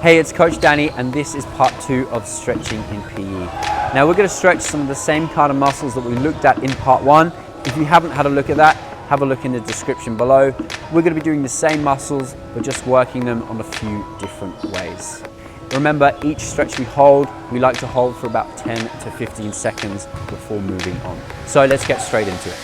Hey, it's Coach Danny, and this is part 2 of stretching in PE. Now we're going to stretch some of the same kind of muscles that we looked at in part 1. If you haven't had a look at that, have a look in the description below. We're going to be doing the same muscles, but just working them on a few different ways. Remember, each stretch we like to hold for about 10 to 15 seconds before moving on. So let's get straight into it.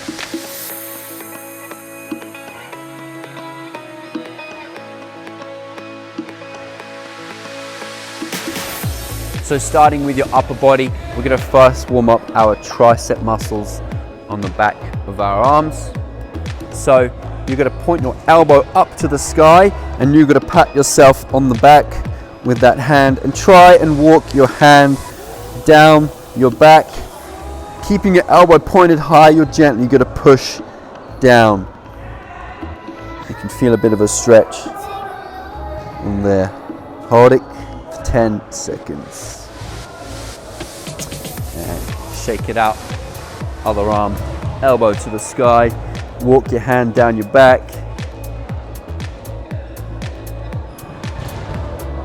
So starting with your upper body, we're going to first warm up our tricep muscles on the back of our arms. So you're going to point your elbow up to the sky and you're going to pat yourself on the back with that hand and try and walk your hand down your back. Keeping your elbow pointed high, you're gently going to push down. You can feel a bit of a stretch in there. Hold it for 10 seconds. And shake it out. Other arm, elbow to the sky. Walk your hand down your back.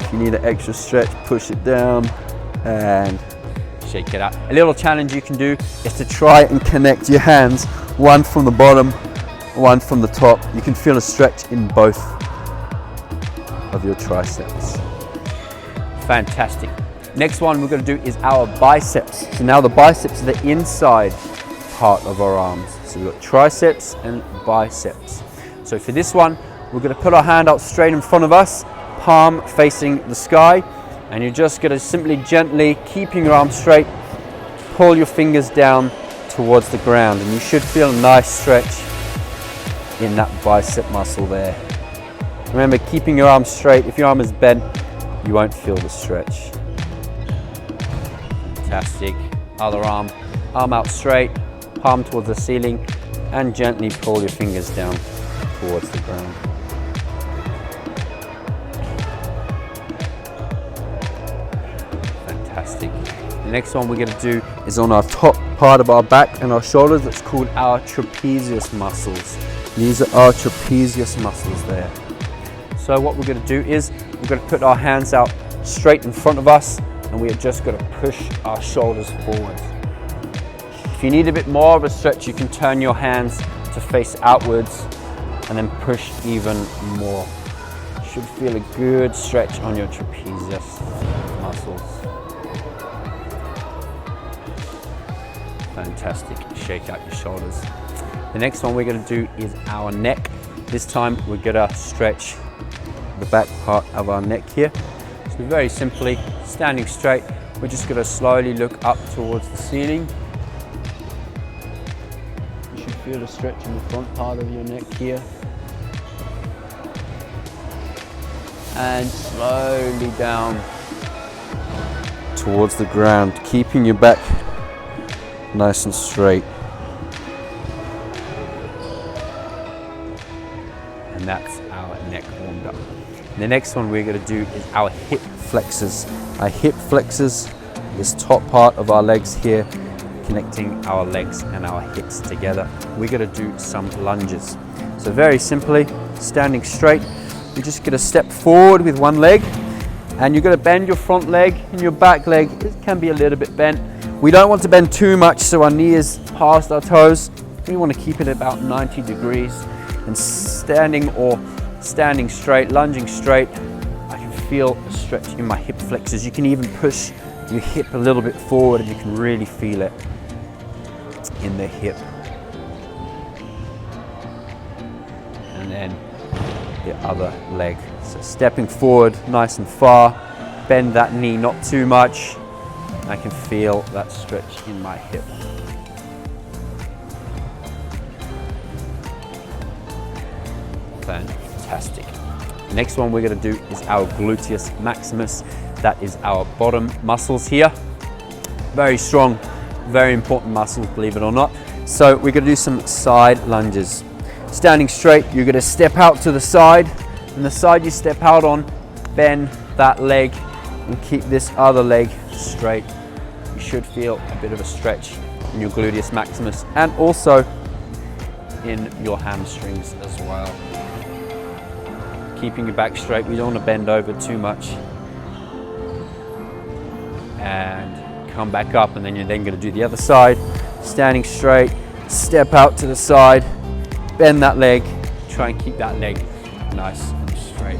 If you need an extra stretch, push it down and shake it out. A little challenge you can do is to try and connect your hands, one from the bottom, one from the top. You can feel a stretch in both of your triceps. Fantastic. Next one we're going to do is our biceps. So now the biceps are the inside part of our arms. So we've got triceps and biceps. So for this one, we're going to put our hand out straight in front of us, palm facing the sky, and you're just going to simply gently, keeping your arm straight, pull your fingers down towards the ground, and you should feel a nice stretch in that bicep muscle there. Remember, keeping your arm straight. If your arm is bent, you won't feel the stretch. Fantastic. Other arm out straight, palm towards the ceiling, and gently pull your fingers down towards the ground. Fantastic. The next one we're going to do is on our top part of our back and our shoulders. It's called our trapezius muscles. These are our trapezius muscles there. So what we're going to do is we're going to put our hands out straight in front of us, and we are just going to push our shoulders forward. If you need a bit more of a stretch, you can turn your hands to face outwards and then push even more. You should feel a good stretch on your trapezius muscles. Fantastic. Shake out your shoulders. The next one we're going to do is our neck. This time we're going to stretch the back part of our neck here. So very simply, standing straight, we're just going to slowly look up towards the ceiling. You should feel a stretch in the front part of your neck here. And slowly down towards the ground, keeping your back nice and straight. And that's our neck warmed up. The next one we're going to do is our hip flexors. Our hip flexors, this top part of our legs here, connecting our legs and our hips together. We're going to do some lunges. So very simply, standing straight, you're just going to step forward with one leg, and you're going to bend your front leg, and your back leg, it can be a little bit bent. We don't want to bend too much so our knee is past our toes. We want to keep it about 90 degrees. And standing straight, lunging straight, I can feel a stretch in my hip flexors. You can even push your hip a little bit forward and you can really feel it in the hip. And then the other leg. So stepping forward nice and far, bend that knee not too much. I can feel that stretch in my hip. Fantastic. The next one we're going to do is our gluteus maximus. That is our bottom muscles here. Very strong, very important muscles, believe it or not. So we're going to do some side lunges. Standing straight, you're going to step out to the side, and the side you step out on, bend that leg and keep this other leg straight. You should feel a bit of a stretch in your gluteus maximus and also in your hamstrings as well. Keeping your back straight, we don't want to bend over too much. and come back up, and then you're then going to do the other side, standing straight, step out to the side, bend that leg, try and keep that leg nice and straight.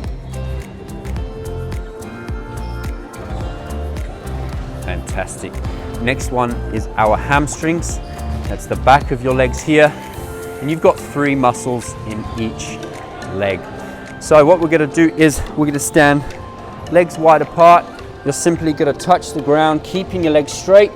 Fantastic. Next one is our hamstrings. That's the back of your legs here, and you've got 3 muscles in each leg. So what we're going to do is we're going to stand legs wide apart. You're simply going to touch the ground, keeping your legs straight,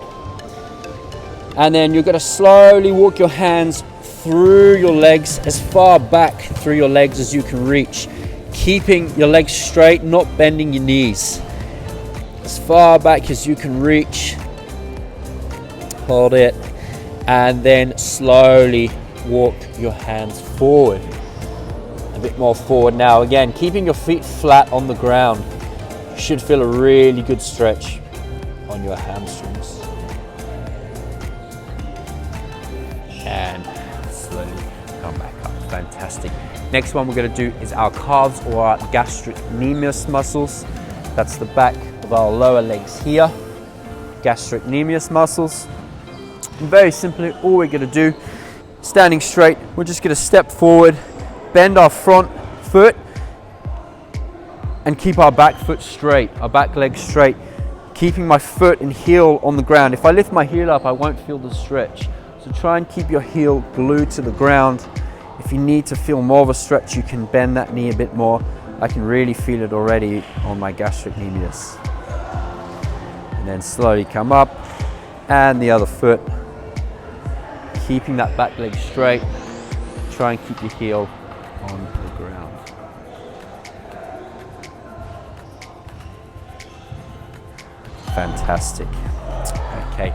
and then you're going to slowly walk your hands through your legs, as far back through your legs as you can reach, keeping your legs straight, not bending your knees. As far back as you can reach, hold it, and then slowly walk your hands forward. A bit more forward now. Again, keeping your feet flat on the ground. You should feel a really good stretch on your hamstrings. And slowly come back up. Fantastic. Next one we're going to do is our calves, or our gastrocnemius muscles. That's the back of our lower legs here. Gastrocnemius muscles. And very simply, all we're going to do, standing straight, we're just going to step forward, bend our front foot, and keep our back foot straight, our back leg straight, keeping my foot and heel on the ground. If I lift my heel up, I won't feel the stretch. So try and keep your heel glued to the ground. If you need to feel more of a stretch, you can bend that knee a bit more. I can really feel it already on my gastrocnemius. And then slowly come up, and the other foot. Keeping that back leg straight. Try and keep your heel on the ground. Fantastic. Okay,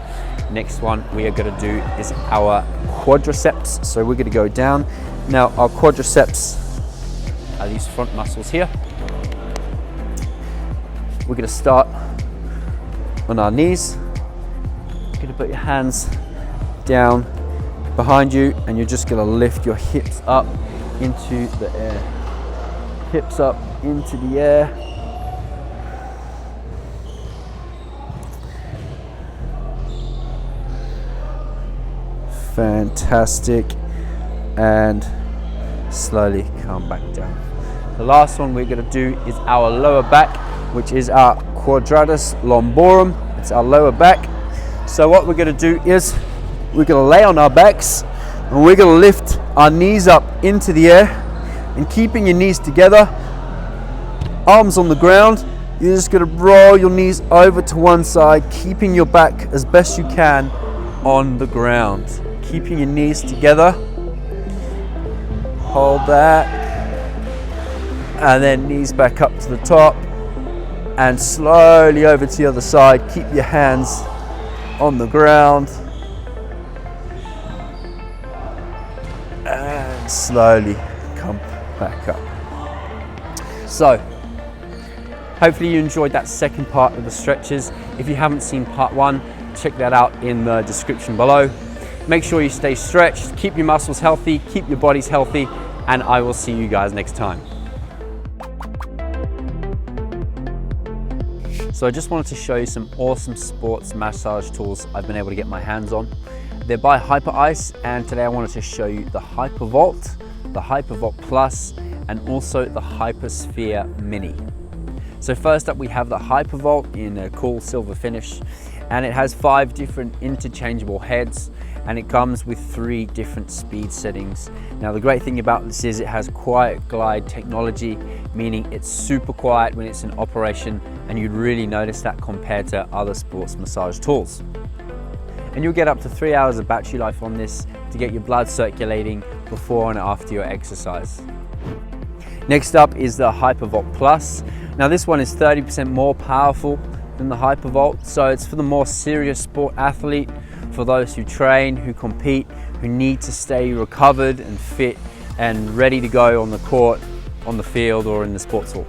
next one we are going to do is our quadriceps. So we're going to go down. Now our quadriceps are these front muscles here. We're going to start on our knees. You're going to put your hands down behind you, and you're just going to lift your hips up into the air. Hips up into the air. Fantastic. And slowly come back down. The last one we're going to do is our lower back, which is our quadratus lumborum. It's our lower back. So what we're going to do is we're going to lay on our backs, and we're going to lift our knees up into the air, and keeping your knees together, arms on the ground, you're just going to roll your knees over to one side, keeping your back as best you can on the ground. Keeping your knees together. Hold that. And then knees back up to the top, and slowly over to the other side. Keep your hands on the ground. And slowly come back up. So, hopefully you enjoyed that second part of the stretches. If you haven't seen part 1, check that out in the description below. Make sure you stay stretched, keep your muscles healthy, keep your bodies healthy, and I will see you guys next time. So I just wanted to show you some awesome sports massage tools I've been able to get my hands on. They're by HyperIce, and today I wanted to show you the HyperVolt, the HyperVolt Plus, and also the HyperSphere Mini. So first up we have the HyperVolt in a cool silver finish, and it has 5 different interchangeable heads, and it comes with 3 different speed settings. Now the great thing about this is it has quiet glide technology, meaning it's super quiet when it's in operation, and you'd really notice that compared to other sports massage tools. And you'll get up to 3 hours of battery life on this to get your blood circulating before and after your exercise. Next up is the HyperVolt Plus. Now this one is 30% more powerful than the HyperVolt, so it's for the more serious sport athlete, for those who train, who compete, who need to stay recovered and fit and ready to go on the court, on the field, or in the sports hall.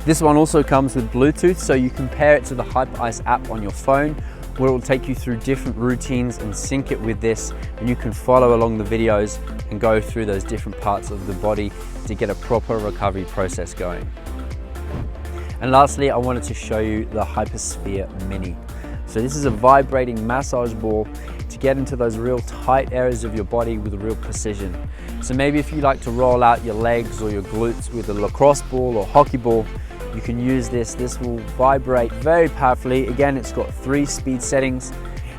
This one also comes with Bluetooth, so you can pair it to the HyperIce app on your phone, where it will take you through different routines and sync it with this, and you can follow along the videos and go through those different parts of the body to get a proper recovery process going. And lastly, I wanted to show you the Hypersphere Mini. So this is a vibrating massage ball to get into those real tight areas of your body with real precision. So maybe if you like to roll out your legs or your glutes with a lacrosse ball or hockey ball, you can use this. This will vibrate very powerfully. Again, it's got 3 speed settings,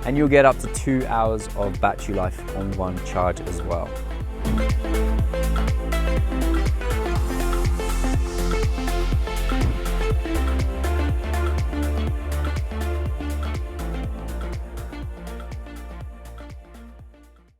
and you'll get up to 2 hours of battery life on one charge as well.